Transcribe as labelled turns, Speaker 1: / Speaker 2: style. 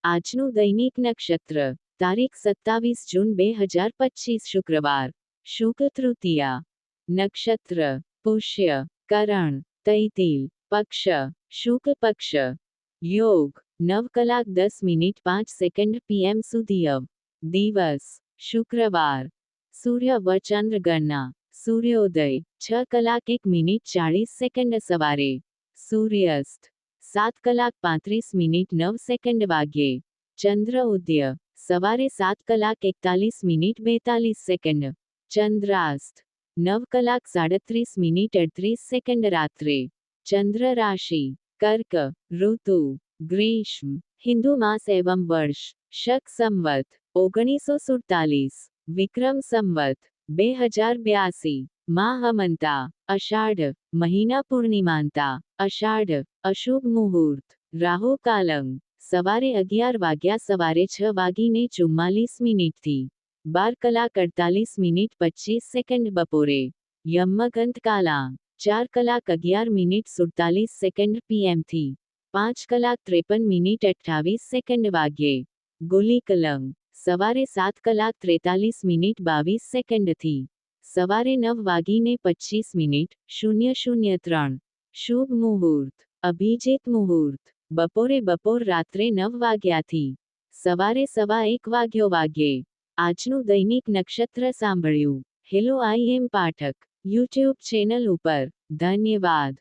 Speaker 1: આજનું દૈનિક નક્ષત્ર તારીખ 27 જૂન 2025 શુક્રવાર શુક્લ તૃતીયા નક્ષત્ર પુષ્ય કરણ તૈતિલ પક્ષ શુક્લ પક્ષ યોગ 9 કલાક 10 મિનિટ 5 સેકન્ડ PM સુધી દિવસ શુક્રવાર સૂર્ય વ ચંદ્ર ગણના સૂર્યોદય 6 કલાક 1 મિનિટ 40 સેકન્ડ સવારે સૂર્યાસ્ત 7 કલાક 35 મિનિટ 9 સેકન્ડ વાગ્યે ચંદ્ર ઉદય સવારે 7 કલાક 41 મિનિટ 42 સેકન્ડ ચંદ્રાસ્ત 9 કલાક 37 મિનિટ 38 સેકન્ડ રાત્રે ચંદ્ર રાશિ કર્ક ઋતુ ગ્રીષ્મ હિન્દુ માસ એવં વર્ષ શક સંવત 1947 વિક્રમ સંવત 2082 માહ અમંતા અષાઢ મહિના પૂર્ણિમાંતા અષાઢ અશુભ મુહૂર્ત રાહુ કાલમ સવારે 11 વાગ્યા સવારે 6 વાગીને 44 મિનિટથી 12 કલાક 48 મિનિટ 25 સેકન્ડ બપોરે યમગંત કાલા 4 કલાક 11 મિનિટ 47 સેકન્ડ PM થી 5 કલાક 53 મિનિટ 28 સેકન્ડ વાગ્યે ગુલી કલમ સવારે 7 કલાક 43 મિનિટ 22 સેકન્ડથી સવારે 9 વાગીને 25 મિનિટ 003 શુભ મુહૂર્ત અભિજીત મુહૂર્ત બપોર રાત્રે 9 વાગ્યાથી સવારે 1:15 વાગ્યે આજનું દૈનિક નક્ષત્ર સાંભળ્યું. હેલો આઈ એમ પાઠક યુટ્યુબ ચેનલ ઉપર ધન્યવાદ.